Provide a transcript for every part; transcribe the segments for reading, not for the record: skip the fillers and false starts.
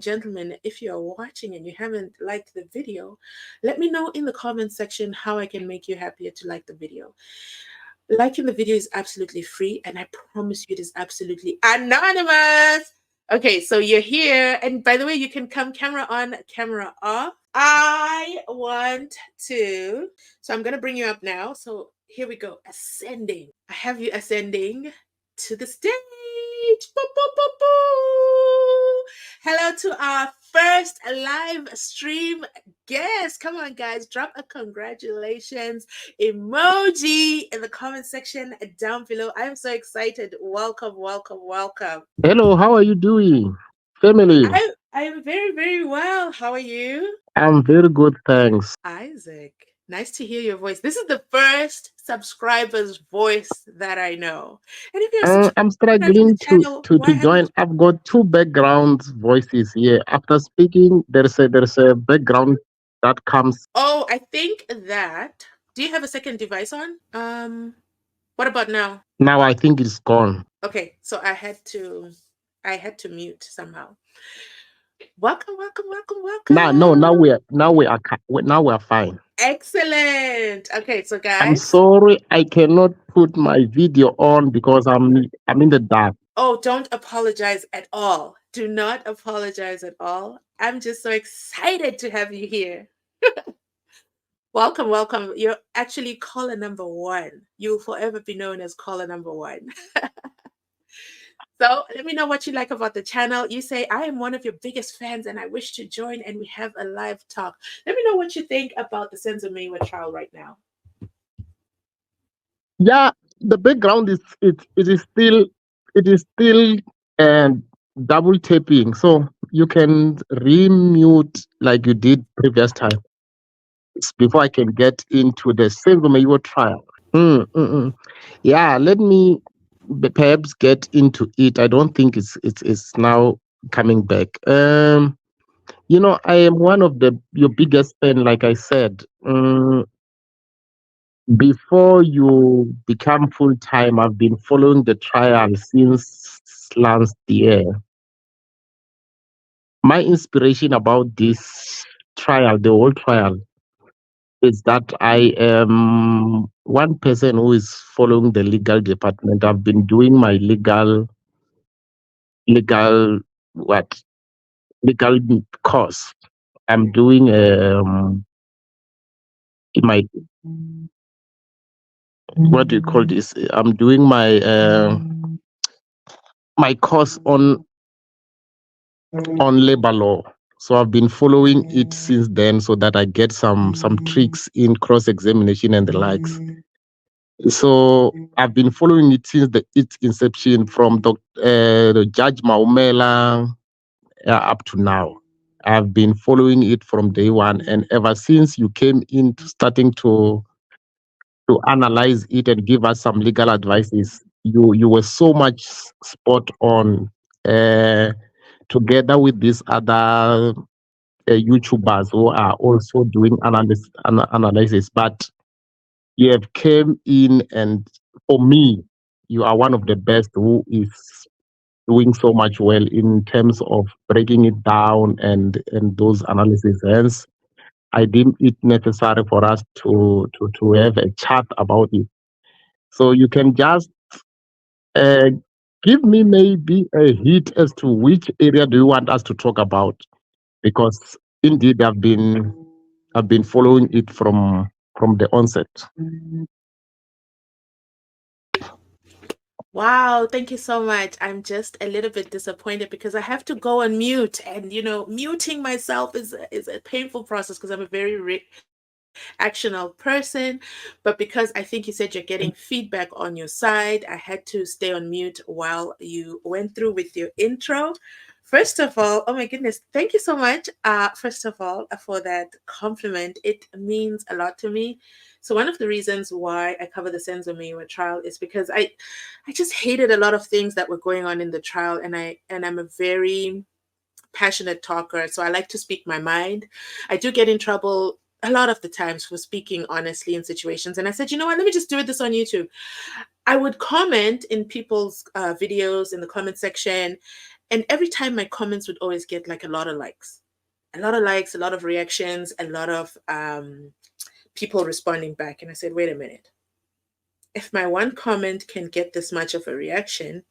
Gentlemen, if you are watching and you haven't liked the video, let me know in the comment section how I can make you happier to like the video. Liking the video is absolutely free, and I promise you it is absolutely anonymous. Okay, so you're here, and by the way, you can come camera on, camera off. I want to, so I'm gonna bring you up now. So here we go, ascending. I have you ascending to the stage. Boo, boo, boo, boo. Hello to our first live stream guest. Come on, guys, drop a congratulations emoji in the comment section down below. I am so excited. Welcome, welcome, welcome. Hello, how are you doing, family? I am very, very well. How are you? I'm very good, thanks. Isaac, nice to hear your voice. This is the first subscriber's voice that I know. And if you're a I'm subscriber to the struggling to, channel, to why to haven't join. I've got two background voices here. After speaking, there's a background that comes. Oh, I think that. Do you have a second device on? What about now? Now I think it's gone. Okay, so I had to mute somehow. Welcome, welcome, welcome, Now, no, now welcome. now we are fine. Excellent. Okay, so I'm guys, sorry I cannot put my video on because I'm in the dark. oh, don't apologize at all. Do not apologize at all. I'm just so excited to have you here. Welcome, welcome. You're actually caller number one. You'll forever be known as caller number one. So let me know what you like about the channel. You say, I am one of your biggest fans and I wish to join and we have a live talk. Let me know what you think about the Senzo Meyiwa trial right now. Yeah, the background is still um, double tapping, so you can remute like you did previous time. Before I can get into the Senzo Meyiwa trial. Yeah, let me perhaps get into it. I don't think it's now coming back. I am one of the your biggest fan, like I said. Before you become full time, I've been following the trial since last year. My inspiration about this trial, the whole trial, is that I am one person who is following the legal department. I've been doing my legal what legal course. I'm doing my what do you call this? I'm doing my course on labor law. So I've been following it since then, so that I get some tricks in cross examination and the likes. So I've been following it since its inception, from the Judge Maumela up to now. I've been following it from day one, and ever since you came in starting to analyze it and give us some legal advices, you were so much spot on. Together with these other YouTubers who are also doing analysis, but you have came in, and for me, you are one of the best who is doing so much well in terms of breaking it down and those analyses. Hence, I deem it necessary for us to have a chat about it. So you can just uh, give me maybe a hint as to which area do you want us to talk about, because indeed I've been following it from the onset. Wow, thank you so much. I'm just a little bit disappointed because I have to go on mute, and muting myself is a painful process because I'm a very actional person. But because I think you said you're getting feedback on your side, I had to stay on mute while you went through with your intro. First of all, oh my goodness, thank you so much. First of all, for that compliment, it means a lot to me. So one of the reasons why I cover the Senzo Meyiwa trial is because I just hated a lot of things that were going on in the trial, and I'm a very passionate talker, so I like to speak my mind. I do get in trouble a lot of the times for speaking honestly in situations, and I said, you know what, let me just do this on YouTube. I would comment in people's videos in the comment section, And every time my comments would always get like a lot of likes, a lot of likes, a lot of reactions, a lot of people responding back. And I said, wait a minute. If my one comment can get this much of a reaction,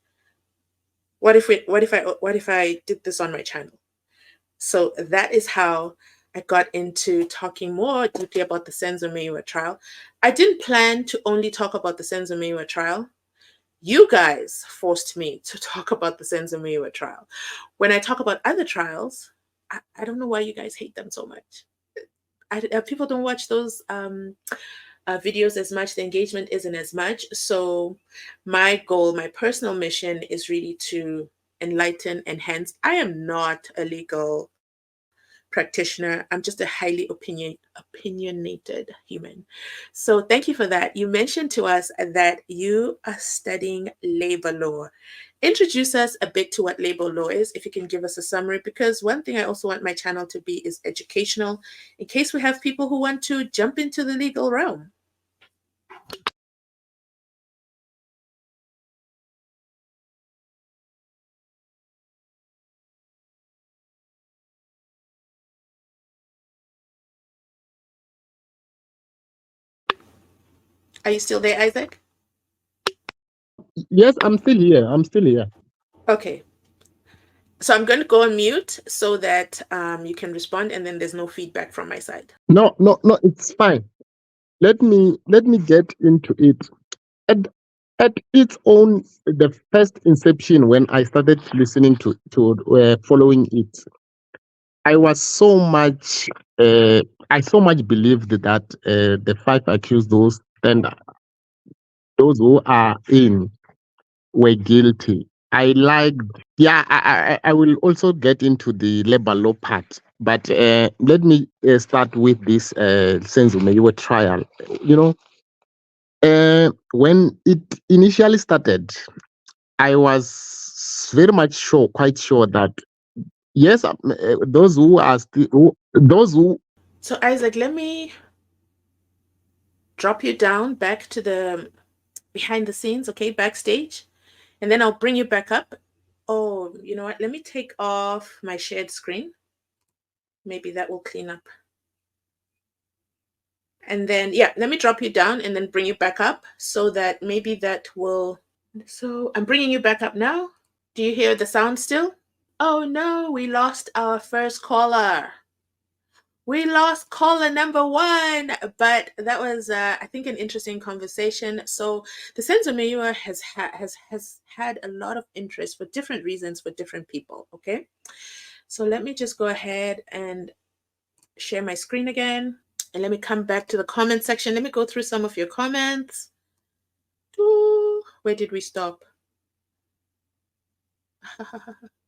what if I did this on my channel? So that is how I got into talking more deeply about the Senzo Meyiwa trial. I didn't plan to only talk about the Senzo Meyiwa trial. You guys forced me to talk about the Senzo Meyiwa trial. When I talk about other trials, I don't know why you guys hate them so much. People don't watch those videos as much. The engagement isn't as much. So my goal, my personal mission is really to enlighten, enhance. I am not a legal practitioner. I'm just a highly opinionated human. So thank you for that. You mentioned to us that you are studying labor law. Introduce us a bit to what labor law is, if you can give us a summary, because one thing I also want my channel to be is educational in case we have people who want to jump into the legal realm. Are you still there, Isaac? Yes, I'm still here. I'm still here. Okay. So I'm going to go on mute so that you can respond and then there's no feedback from my side. No, no, no, it's fine. Let me get into it. At at its own, the first inception when I started listening to following it, I was so much I so much believed that the five accused, those who are in, were guilty. I liked, yeah, I will also get into the labor law part, but let me start with this Senzo Meyiwa trial. You know, when it initially started, I was very much sure, quite sure that yes, those who are still, those who So, Isaac, let me drop you down back to the behind the scenes, okay, backstage, and then I'll bring you back up. Oh, you know what? Let me take off my shared screen. Maybe that will clean up. And then, yeah, let me drop you down and then bring you back up so that maybe that will. So, I'm bringing you back up now. Do you hear the sound still? Oh no, we lost our first caller. We lost caller number one, but that was, I think, an interesting conversation. So the Senzo Meyiwa has had a lot of interest for different reasons for different people. Okay, so let me just go ahead and share my screen again, and let me come back to the comment section. Let me go through some of your comments. Ooh, where did we stop?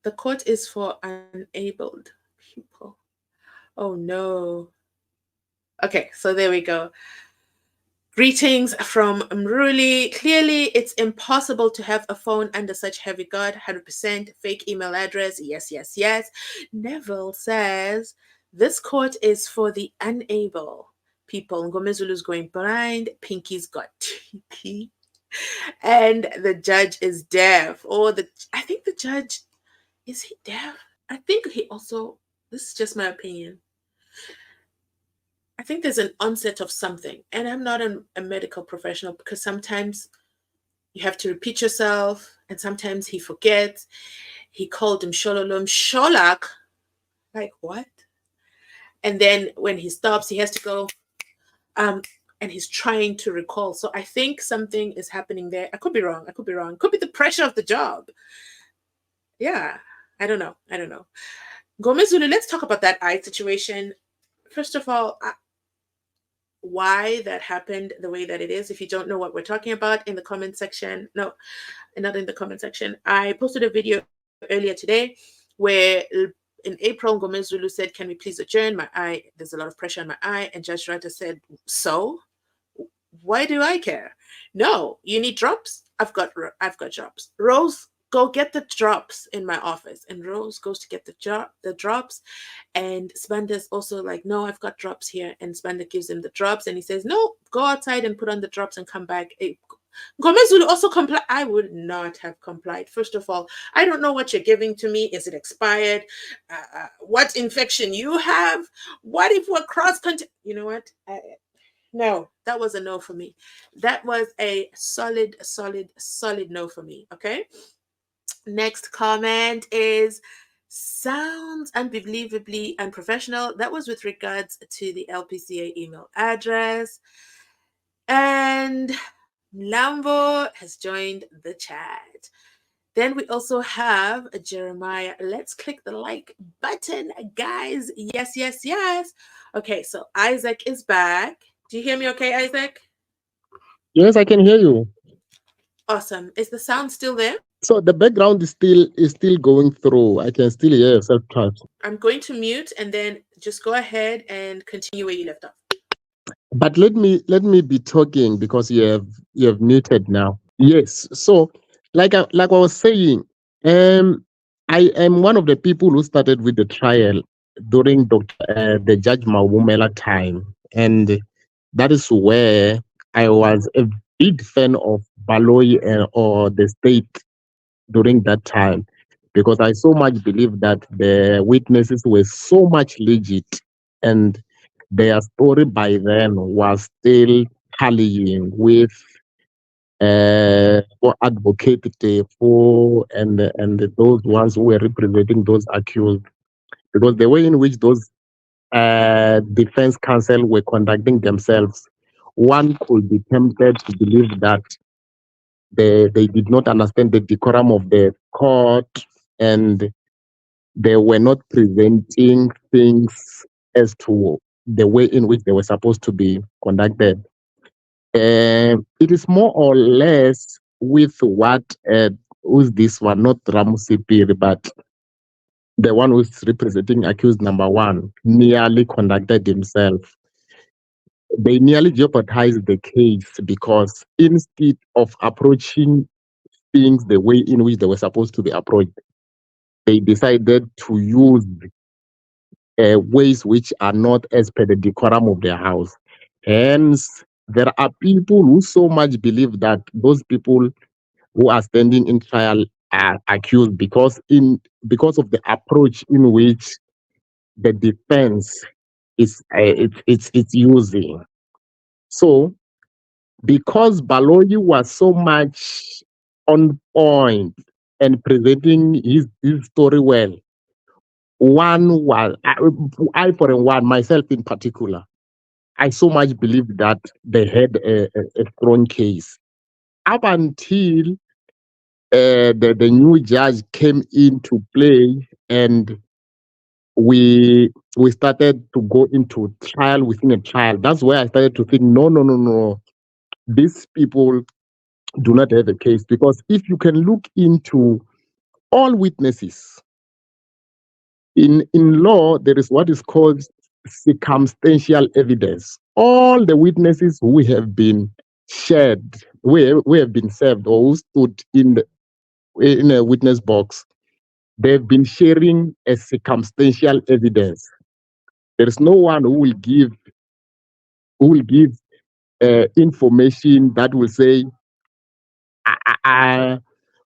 The court is for unabled people. Oh no. Okay, so there we go. Greetings from Mruli. Clearly, it's impossible to have a phone under such heavy guard. 100% fake email address. Yes, yes, yes. Neville says this court is for the unable people. Ngomezulu's going blind. Pinky's got TP. And the judge is deaf. I think the judge, is he deaf? I think he also, this is just my opinion. I think there's an onset of something. And I'm not a medical professional because sometimes you have to repeat yourself and sometimes he forgets. He called him Shololom Sholak. Like what? And then when he stops, he has to go um and he's trying to recall. So I think something is happening there. I could be wrong. I could be wrong. Could be the pressure of the job. Yeah. I don't know. I don't know. Gomezulu, let's talk about that eye situation. First of all, why that happened the way that it is. If you don't know what we're talking about, in the comment section, no, not in the comment section, I posted a video earlier today where in April, Gomez Zulu said, "Can we please adjourn? My eye, there's a lot of pressure on my eye." And Judge Rata said, "So, why do I care? No, you need drops. I've got drops. Rose, go get the drops in my office." And Rose goes to get the drops, and Spanda's also like, "No, I've got drops here." And Spanda gives him the drops, and he says, "No, go outside and put on the drops and come back." Gomez would also comply. I would not have complied. First of all, I don't know what you're giving to me. Is it expired? What infection you have? What if we're cross country? You know what? No, that was a no for me. That was a solid, solid, solid no for me. Okay. Next comment is sounds unbelievably unprofessional. That was with regards to the LPCA email address. And Lambo has joined the chat. Then we also have Jeremiah. Let's click the like button, guys. Yes, yes, yes. Okay, so Isaac is back. Do you hear me okay, Isaac? Yes, I can hear you. Awesome. Is the sound still there? So the background is still going through. I can still hear yourself touch. I'm going to mute and then just go ahead and continue where you left off. But let me be talking because you have muted now. Yes. So like I was saying, I am one of the people who started with the trial during the Judge Mawumela time, and that is where I was a big fan of Baloyi or the state during that time, because I so much believe that the witnesses were so much legit, and their story by then was still tallying with for advocate for and those ones who were representing those accused, because the way in which those defense counsel were conducting themselves, one could be tempted to believe that they did not understand the decorum of the court, and they were not presenting things as to the way in which they were supposed to be conducted. It is more or less with what who's this one, not Ramusipir, but the one who's representing accused number one, nearly conducted himself. They nearly jeopardized the case because instead of approaching things the way in which they were supposed to be approached, they decided to use ways which are not as per the decorum of their house. Hence, there are people who so much believe that those people who are standing in trial are accused because of the approach in which the defense is it's using. So, because Baloyi was so much on point and presenting his story well, one was I for one, myself in particular, I so much believe that they had a strong case up until the new judge came into play, and we started to go into trial within a trial. That's where I started to think, no, no, no, no, these people do not have a case, because if you can look into all witnesses in law, there is what is called circumstantial evidence. All the witnesses who have been shared, we have been served, or who stood in a witness box, they've been sharing a circumstantial evidence. There is no one who will give information that will say,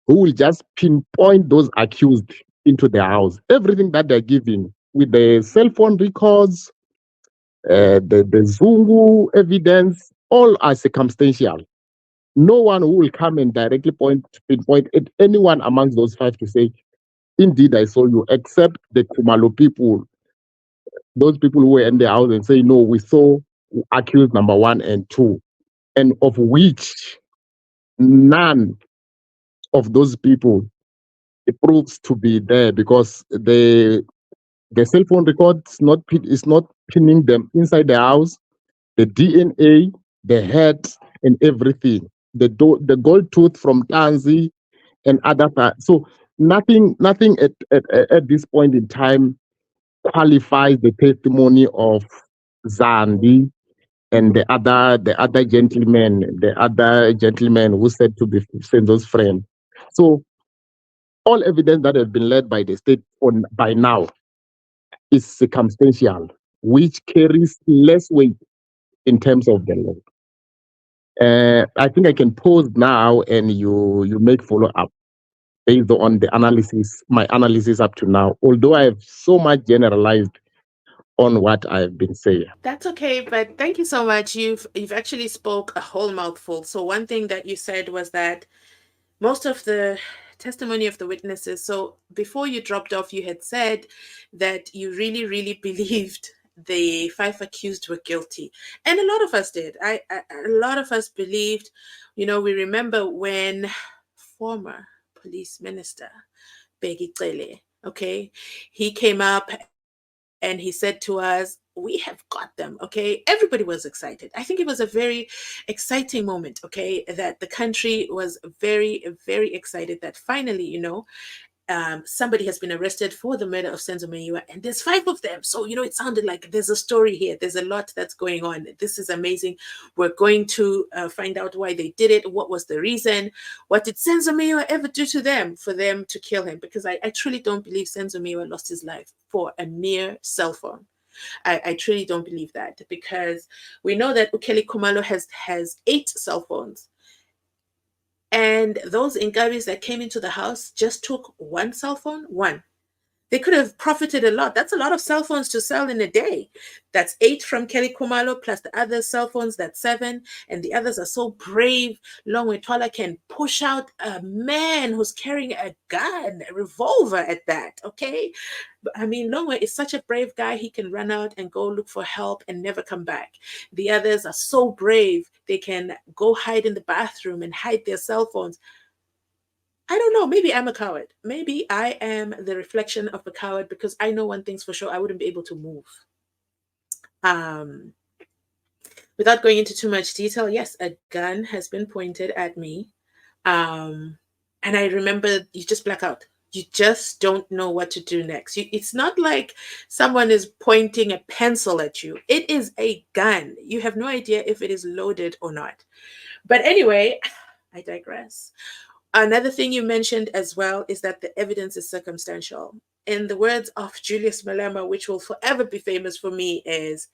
who will just pinpoint those accused into their house. Everything that they're giving with the cell phone records, the Zungu evidence, all are circumstantial. No one who will come and directly pinpoint at anyone amongst those five to say, indeed, I saw you, except the Kumalo people, those people who were in the house and say, no, we saw accused number one and two, and of which none of those people it proves to be there, because the cell phone record is not pinning them inside the house. The DNA, the head, and everything. The gold tooth from Tanzi and other so nothing at this point in time qualifies the testimony of Zandi and the other gentleman who said to be Senzo's friend. So all evidence that has been led by the state on by now is circumstantial, which carries less weight in terms of the law. I think I can pause now, and you make follow up based on the analysis, my analysis up to now. Although I have so much generalized on what I've been saying. That's okay, but thank you so much. You've actually spoke a whole mouthful. So one thing that you said was that most of the testimony of the witnesses. So before you dropped off, you had said that you really, really believed the five accused were guilty, and a lot of us did. A lot of us believed. We remember when former police minister Bheki Cele, okay, he came up and he said to us, we have got them, okay? Everybody was excited. I think it was a very exciting moment, okay? That the country was very, very excited that finally, somebody has been arrested for the murder of Senzo Meyiwa, and there's five of them. So, it sounded like there's a story here. There's a lot that's going on. This is amazing. We're going to find out why they did it. What was the reason? What did Senzo Meyiwa ever do to them for them to kill him? Because I truly don't believe Senzo Meyiwa lost his life for a mere cell phone. I truly don't believe that, because we know that Ukeli Kumalo has 8 cell phones, and those Inkabis that came into the house just took one cell phone. One. They could have profited a lot. That's a lot of cell phones to sell in a day. That's 8 from Kelly Kumalo plus the other cell phones. That's 7. And the others are so brave. Longwe Twala can push out a man who's carrying a gun, a revolver at that. Okay. I mean, Longwe is such a brave guy. He can run out and go look for help and never come back. The others are so brave. They can go hide in the bathroom and hide their cell phones. I don't know. Maybe I'm a coward. Maybe I am the reflection of a coward, because I know one thing's for sure: I wouldn't be able to move. Um, Without going into too much detail, yes, a gun has been pointed at me. Um, and I remember you just black out. You just don't know what to do next. It's not like someone is pointing a pencil at you. It is a gun. You have no idea if it is loaded or not. But anyway, I digress. Another thing you mentioned as well is that the evidence is circumstantial. In the words of Julius Malema, which will forever be famous for me, is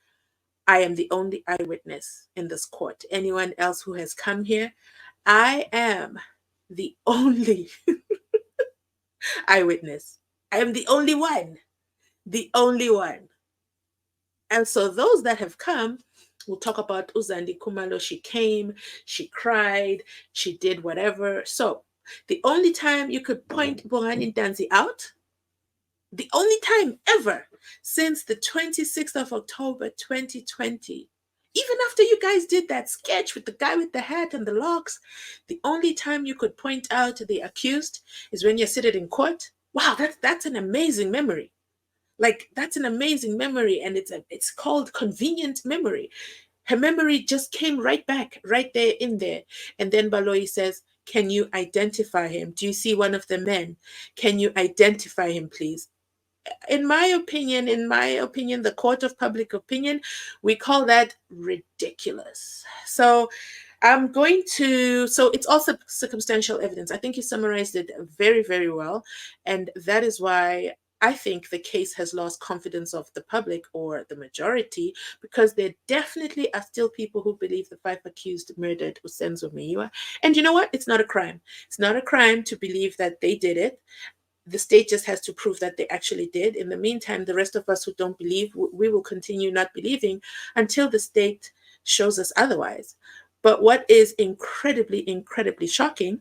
I am the only eyewitness in this court. Anyone else who has come here, I am the only eyewitness. I am the only one. The only one. And so those that have come, we'll talk about Uzandi Kumalo. She came, she cried, she did whatever. So the only time you could point Bongani Danzi out, the only time ever since the 26th of October 2020, even after you guys did that sketch with the guy with the hat and the locks, the only time you could point out the accused is when you're sitting in court. Wow, that's an amazing memory. Like, that's an amazing memory, and it's called convenient memory. Her memory just came right back, right there in there. And then Baloyi says, can you identify him? Do you see one of the men? Can you identify him, please? In my opinion, the court of public opinion, we call that ridiculous. So so it's also circumstantial evidence. I think you summarized it very, very well. And that is why I think the case has lost confidence of the public or the majority, because there definitely are still people who believe the five accused murdered Senzo Meyiwa. And you know what? It's not a crime. It's not a crime to believe that they did it. The state just has to prove that they actually did. In the meantime, the rest of us who don't believe, we will continue not believing until the state shows us otherwise. But what is incredibly, incredibly shocking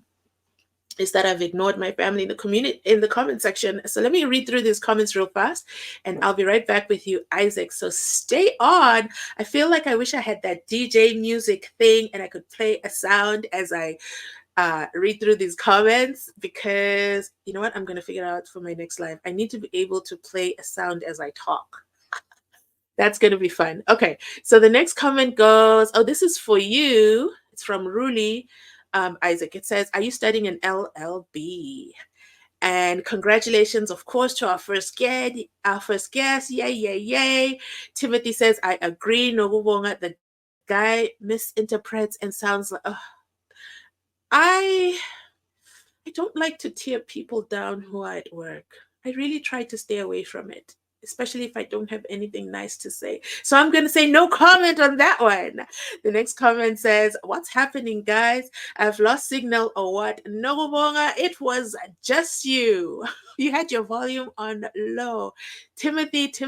is that I've ignored my family in the community in the comment section. So let me read through these comments real fast, and I'll be right back with you, Isaac. So stay on. I feel like I wish I had that DJ music thing and I could play a sound as I read through these comments, because you know what? I'm going to figure out for my next live. I need to be able to play a sound as I talk. That's going to be fun. Okay. So the next comment goes, oh, this is for you. It's from Ruli. Isaac. It says, are you studying an LLB? And congratulations, of course, to our first guest. Our first guest. Yay, yay, yay. Timothy says, I agree. Nobubonga, the guy misinterprets and sounds like, I I don't like to tear people down who are at work. I really try to stay away from it. especially if I don't have anything nice to say. So I'm going to say no comment on that one. The next comment says, "What's happening, guys? I've lost signal or what? No, Bonga, it was just you. You had your volume on low." Timothy. So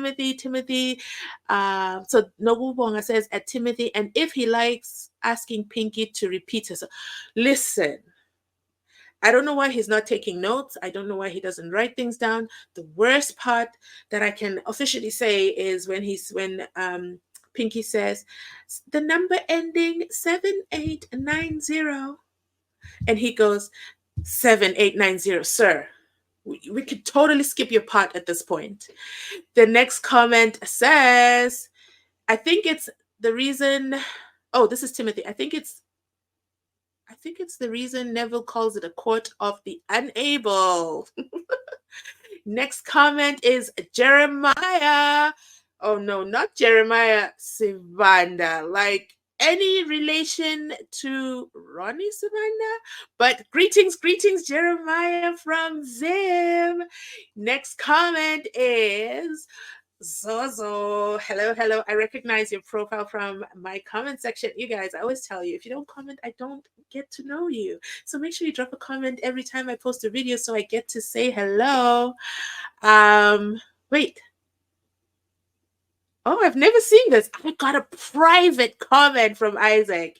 Nobubonga says at Timothy, and if he likes asking Pinky to repeat herself. Listen, I don't know why he's not taking notes. I don't know why he doesn't write things down. The worst part that I can officially say is when Pinky says the number ending 7890, and he goes 7890, sir. We could totally skip your part at this point. The next comment says, I think it's the reason. Oh, this is Timothy. I think it's the reason Neville calls it a court of the unable. Next comment is Jeremiah. Oh no, not Jeremiah Sivanda. Like any relation to Ronnie Savanda? But greetings, Jeremiah from Zim. Next comment is Zozo. Hello. I recognize your profile from my comment section. You guys, I always tell you, if you don't comment, I don't get to know you. So make sure you drop a comment every time I post a video so I get to say hello. Wait. Oh, I've never seen this. I got a private comment from Isaac.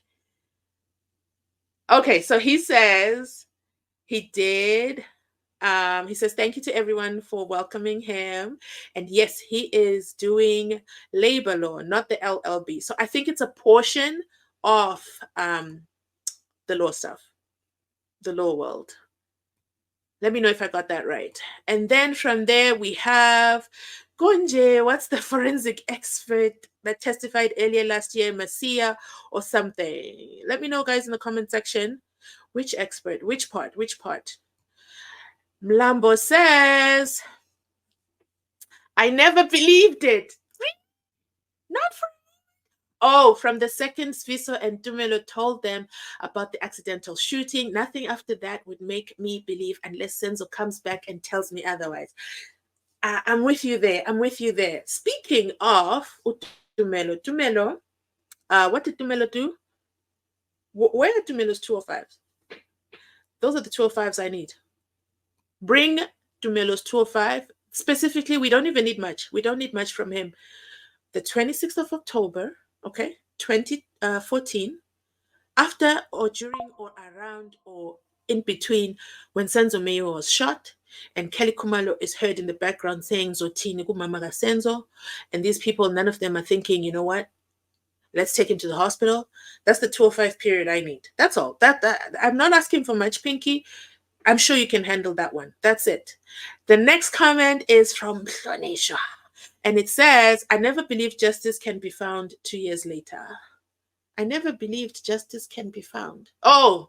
Okay, so he says he did. He says, thank you to everyone for welcoming him. And yes, he is doing labor law, not the LLB. So I think it's a portion of the law stuff, the law world. Let me know if I got that right. And then from there, we have Gonje. What's the forensic expert that testified earlier last year, Masia or something? Let me know, guys, in the comment section. Which expert? Which part? Mlambo says, I never believed it. Not from from the second Sviso and Dumelo told them about the accidental shooting. Nothing after that would make me believe unless Senzo comes back and tells me otherwise. I'm with you there. Speaking of Dumelo, what did Dumelo do? Where are Dumelo's 205s? Those are the 205s I need. Bring Dumelo's 205. Specifically, we don't even need much. We don't need much from him. The 26th of October, okay, 2014, after or during or around or in between when Senzo Meyiwa was shot and Kelly Kumalo is heard in the background saying Zotini Kumamaga Senzo, and these people, none of them are thinking, you know what, let's take him to the hospital. That's the 205 period I need. That's all. That I'm not asking for much, Pinky. I'm sure you can handle that one. That's it. The next comment is from Flonisha. And it says, I never believed justice can be found 2 years later. I never believed justice can be found. Oh,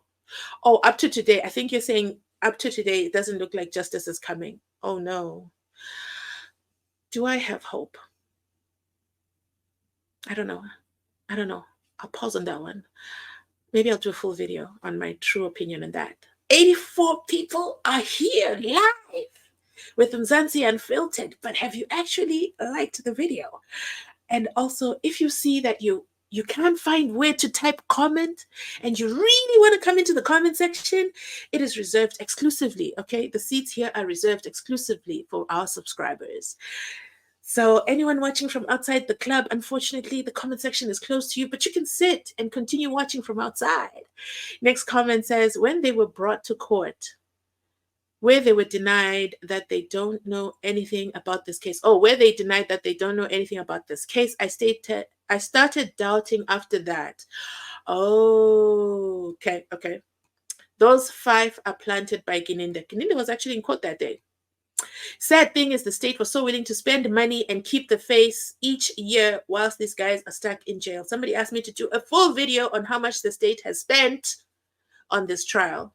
up to today. I think you're saying up to today, it doesn't look like justice is coming. Oh no. Do I have hope? I don't know. I'll pause on that one. Maybe I'll do a full video on my true opinion on that. 84 people are here live with Mzansi Unfiltered, but have you actually liked the video? And also, if you see that you can't find where to type comment and you really want to come into the comment section, it is reserved exclusively, okay? The seats here are reserved exclusively for our subscribers. So anyone watching from outside the club, unfortunately, the comment section is closed to you, but you can sit and continue watching from outside. Next comment says, when they were brought to court, where they were denied that they don't know anything about this case. Oh, where they denied that they don't know anything about this case. I started doubting after that. Oh, okay. Those 5 are planted by Gininda. Gininda was actually in court that day. Sad thing is the state was so willing to spend money and keep the face each year whilst these guys are stuck in jail. Somebody asked me to do a full video on how much the state has spent on this trial.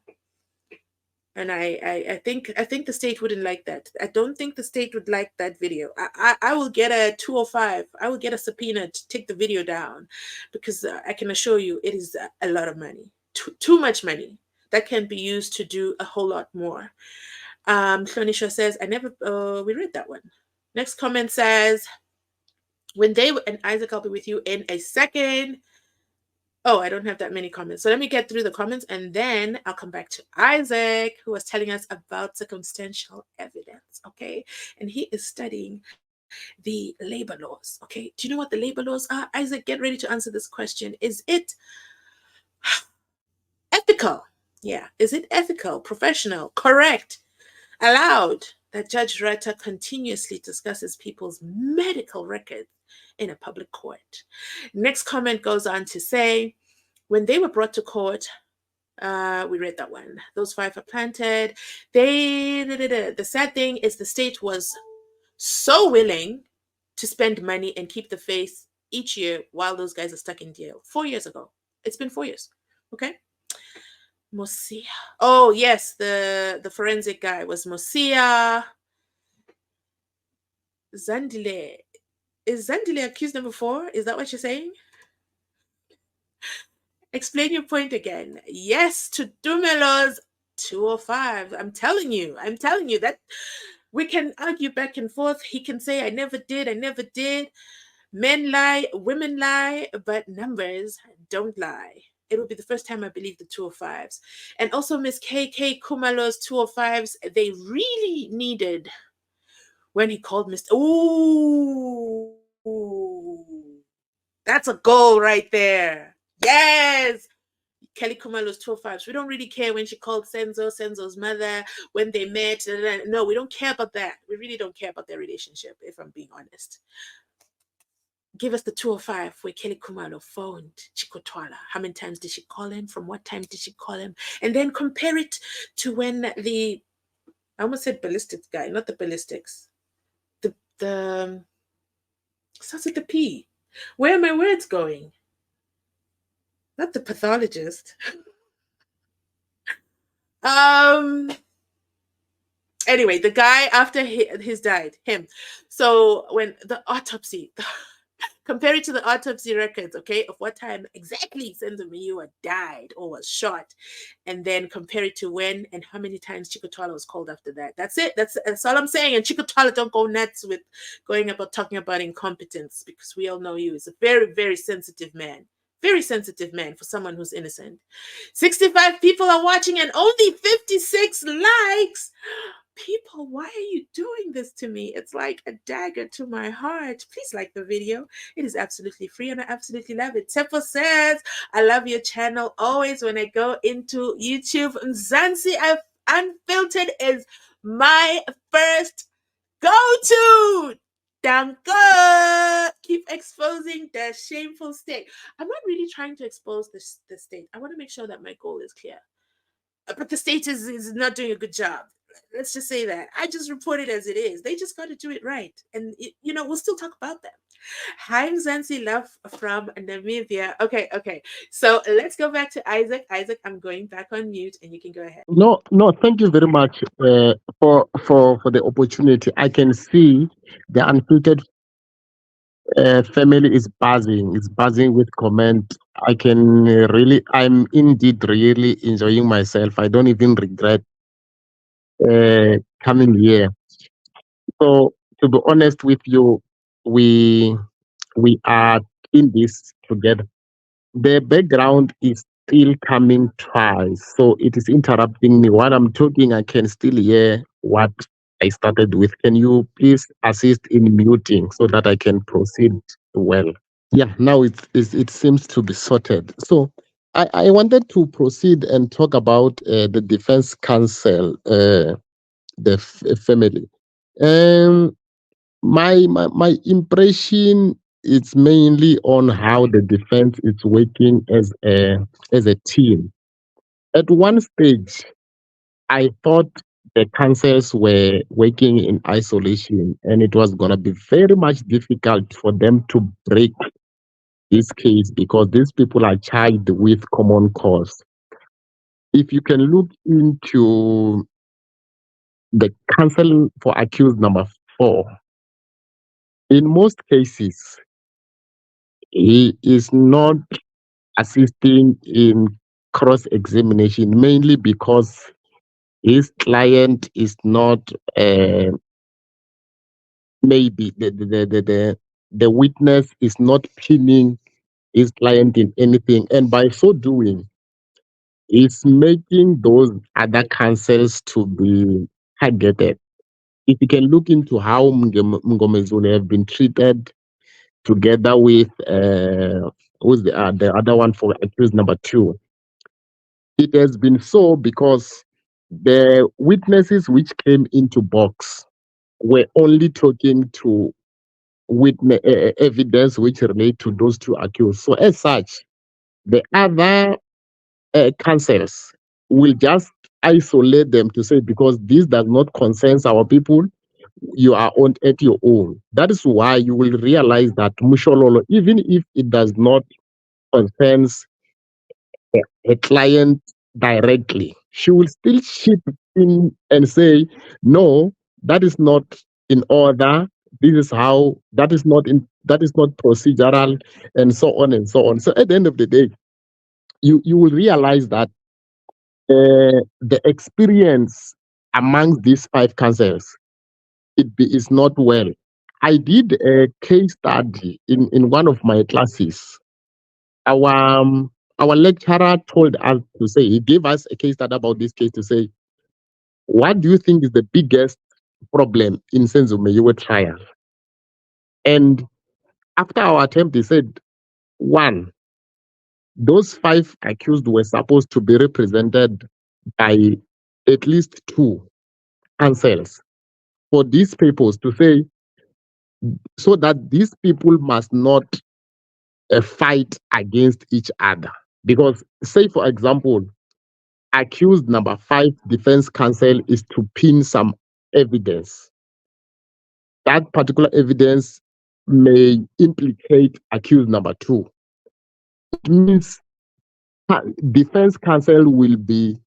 And I think the state wouldn't like that. I don't think the state would like that video. I will get a 205. I will get a subpoena to take the video down because I can assure you it is a lot of money. Too much money that can be used to do a whole lot more. Shonisha says, I never, we read that one. Next comment says, when they, and Isaac, I'll be with you in a second. Oh, I don't have that many comments. So let me get through the comments and then I'll come back to Isaac, who was telling us about circumstantial evidence. Okay. And he is studying the labor laws. Okay. Do you know what the labor laws are? Isaac, get ready to answer this question. Is it ethical? Yeah. Is it ethical, professional, correct, allowed that Judge Rata continuously discusses people's medical records in a public court? Next comment goes on to say, when they were brought to court, we read that one. Those five are planted. The sad thing is the state was so willing to spend money and keep the faith each year while those guys are stuck in jail. 4 years ago. It's been 4 years. Okay. Mosia. Oh yes, the forensic guy was Mosia Zandile. Is Zandile accused number 4? Is that what you're saying? Explain your point again. Yes to Dumelo's 205. I'm telling you that we can argue back and forth. He can say, I never did, I never did. Men lie, women lie, but numbers don't lie. It will be the first time I believe the 205s. And also Miss KK Kumalo's 205s, they really needed when he called Mr. Ooh, that's a goal right there. Yes. Kelly Kumalo's 205s. We don't really care when she called Senzo's mother, when they met. No, we don't care about that. We really don't care about their relationship, if I'm being honest. Give us the 205 where Kelly Kumalo phoned Chikotwala. How many times did she call him? From what time did she call him? And then compare it to when I almost said ballistics guy, not the ballistics. The starts with the P. Where are my words going? Not the pathologist. um anyway, the guy after his died, him. So when the autopsy, compare it to the autopsy records, okay, of what time exactly Senzo Meyiwa died or was shot, and then compare it to when and how many times Chikotwala was called after that. That's it. That's all I'm saying. And Chikotwala, don't go nuts with going about talking about incompetence, because we all know you is a very, very sensitive man. Very sensitive man for someone who's innocent. 65 people are watching and only 56 likes. People, why are you doing this to me? It's like a dagger to my heart. Please like the video. It is absolutely free and I absolutely love it. Tepo says, I love your channel always when I go into YouTube. Mzansi Unfiltered is my first go-to. Danke. Keep exposing the shameful state. I'm not really trying to expose the state. I want to make sure that my goal is clear. But the state is not doing a good job. Let's just say that. I just report it as it is. They just got to do it right. And, we'll still talk about them. Hi, Mzansi Love from Namibia. Okay. So let's go back to Isaac. Isaac, I'm going back on mute and you can go ahead. No. Thank you very much for the opportunity. I can see the unfiltered family is buzzing. It's buzzing with comment. I can really. I'm indeed really enjoying myself. I don't even regret coming here. So to be honest with you, we we are in this together. The background is still coming twice, so it is interrupting me. While I'm talking, I can still hear what I started with. Can you please assist in muting so that I can proceed well? Yeah, now it seems to be sorted. So I wanted to proceed and talk about the defense counsel, family. Um, my impression is mainly on how the defense is working as a team. At one stage, I thought the councils were working in isolation, and it was gonna be very much difficult for them to break this case because these people are charged with common cause. If you can look into the counsel for accused number 4, in most cases, he is not assisting in cross examination mainly because his client is not maybe the witness is not pinning his client in anything, and by so doing, is making those other counsels to be targeted. If you can look into how Mngomezule have been treated together with who's the other one for accused number two, it has been so because the witnesses which came into box were only talking to witness evidence which relate to those two accused. So as such, the other councils will just isolate them to say because this does not concern our people, you are on at your own. That is why you will realize that Mushololo, even if it does not concerns a client directly, she will still chip in and say, no, that is not in order. This is how that is not procedural, and so on and so on. So at the end of the day, you will realize that the experience amongst these five councils is not well. I did a case study in one of my classes. Our our lecturer told us to say, he gave us a case study about this case to say, what do you think is the biggest problem in Senzo Meyiwa trial? And after our attempt, he said, one, those five accused were supposed to be represented by at least two counsels for these peoples to say, so that these people must not fight against each other. Because, say, for example, accused number five defense counsel is to pin some evidence. That particular evidence may implicate accused number two. It means defense counsel will be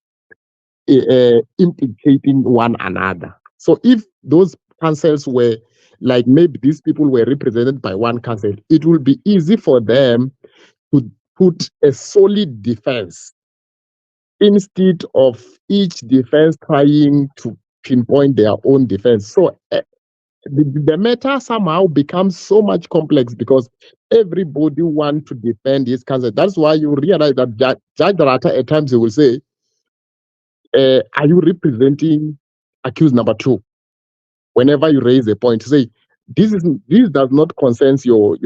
implicating one another. So if those counsels were like maybe these people were represented by one counsel, it will be easy for them to put a solid defense instead of each defense trying to pinpoint their own defense. So the matter somehow becomes so much complex because everybody wants to defend his counsel. That's why you realize that Judge Rata at times he will say, are you representing accused number two? Whenever you raise a point, say this does not concern your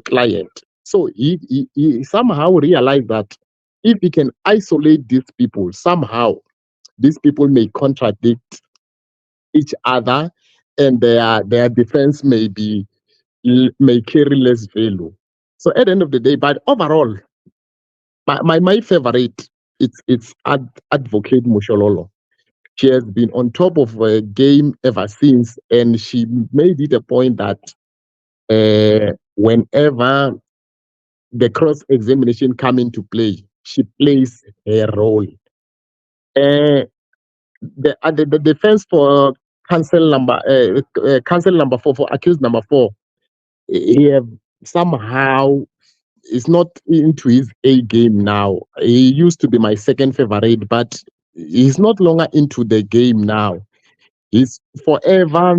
client. So he somehow realized that if he can isolate these people, somehow these people may contradict each other, and their defense may carry less value. So at the end of the day, but overall, my favorite it's Advocate Mushololo. She has been on top of a game ever since, and she made it a point that whenever the cross examination come into play, she plays her role. Uh, the defense for counsel number four for accused number four, he have somehow is not into his A game now. He used to be my second favorite, but he's not longer into the game now. He's forever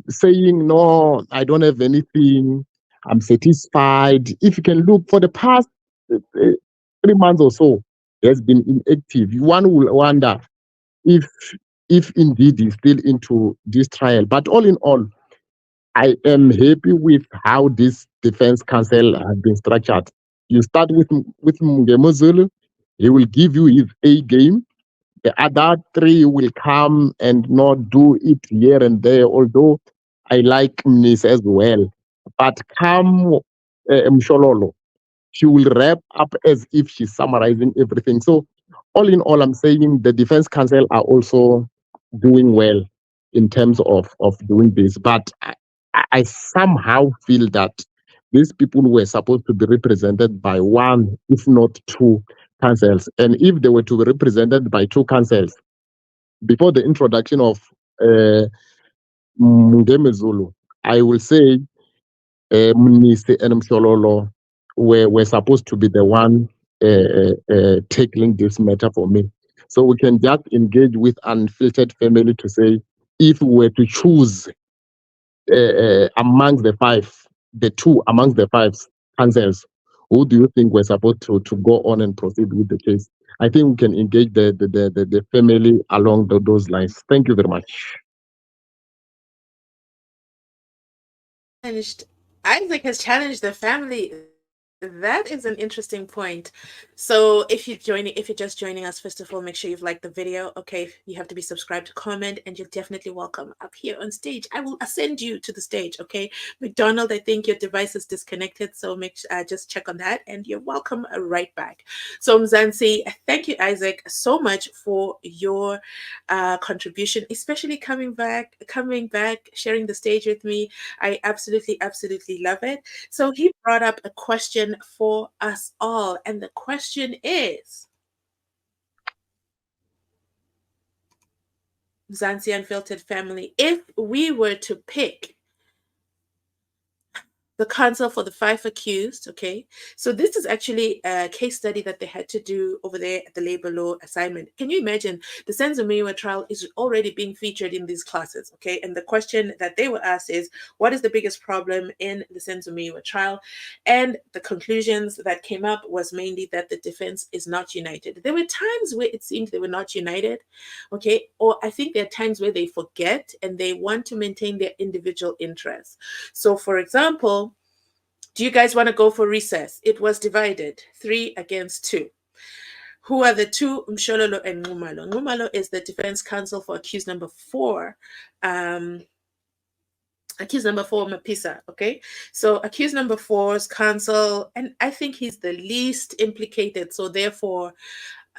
saying, no, I don't have anything. I'm satisfied. If you can look for the past 3 months or so, he has been inactive. One will wonder if if indeed he's still into this trial. But all in all, I am happy with how this defense counsel has been structured. You start with Mngemozulu, he will give you his A game. The other three will come and not do it here and there, although I like Mnis as well. But come Mshololo, she will wrap up as if she's summarizing everything. So, all in all, I'm saying the defense counsel are also doing well in terms of doing this. But I somehow feel that these people were supposed to be represented by one, if not two, councils. And if they were to be represented by two councils, before the introduction of uh, Mngeme Zulu, I will say Mnisi and Mshololo were supposed to be the one tackling this matter for me. So we can just engage with unfiltered family to say, if we were to choose amongst the five, the two amongst the five cancers, who do you think were supposed to go on and proceed with the case? I think we can engage the family along those lines. Thank you very much. Challenged Isaac has challenged the family. That is an interesting point. So if you're just joining us, first of all, make sure you've liked the video. Okay, you have to be subscribed, comment, and you're definitely welcome up here on stage. I will ascend you to the stage. Okay, McDonald, I think your device is disconnected, so just check on that, and you're welcome right back. So Mzansi, thank you, Isaac, so much for your contribution, especially coming back, sharing the stage with me. I absolutely, absolutely love it. So he brought up a question for us all, and the question is, Mzansi Unfiltered family, if we were to pick the counsel for the five accused. Okay, so this is actually a case study that they had to do over there at the labor law assignment. Can you imagine? The Senzo Meyiwa trial is already being featured in these classes. Okay, and the question that they were asked is, what is the biggest problem in the Senzo Meyiwa trial? And the conclusions that came up was mainly that the defense is not united. There were times where it seemed they were not united. Okay, or I think there are times where they forget and they want to maintain their individual interests. So, for example, do you guys want to go for recess? It was divided 3-2. Who are the two? Mshololo and Ngumalo. Ngumalo is the defense counsel for accused number 4. Accused number 4, Mapisa. Okay, so accused number 4's counsel, and I think he's the least implicated. So therefore,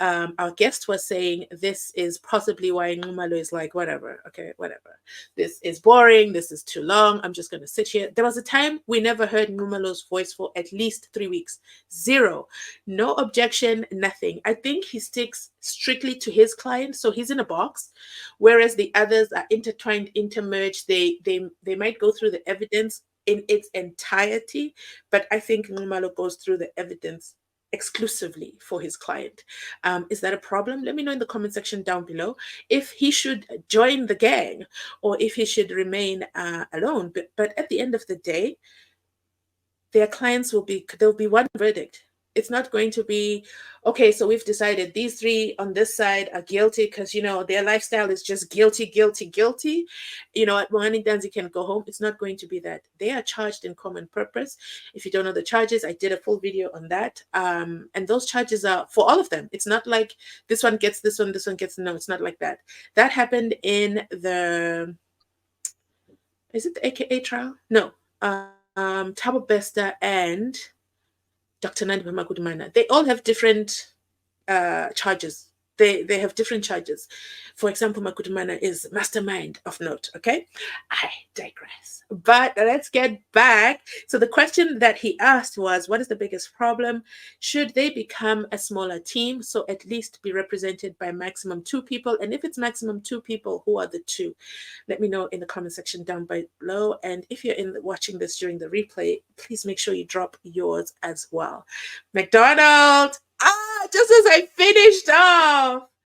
our guest was saying this is possibly why Ngumalo is like, whatever, okay, whatever. This is boring. This is too long. I'm just going to sit here. There was a time we never heard Ngumalo's voice for at least 3 weeks. Zero. No objection, nothing. I think he sticks strictly to his client. So he's in a box, whereas the others are intertwined, intermerged. They might go through the evidence in its entirety, but I think Ngumalo goes through the evidence exclusively for his client. Is that a problem? Let me know in the comment section down below if he should join the gang or if he should remain alone. But at the end of the day, their clients there'll be one verdict. It's not going to be, okay, so we've decided these three on this side are guilty because their lifestyle is just guilty, guilty, guilty. At Mohani Danzi can go home. It's not going to be that. They are charged in common purpose. If you don't know the charges, I did a full video on that. And those charges are for all of them. It's not like this one gets this one gets, no, it's not like that. That happened in is it the AKA trial? No. Tabo Besta and Dr. Nandi Makudumana. They all have different charges. They have different charges. For example, Makudumana is mastermind of note. Okay, I digress. But let's get back. So the question that he asked was, what is the biggest problem? Should they become a smaller team, so at least be represented by maximum 2 people? And if it's maximum 2 people, who are the 2? Let me know in the comment section down below. And if you're watching this during the replay, please make sure you drop yours as well. McDonald, just as I finished off,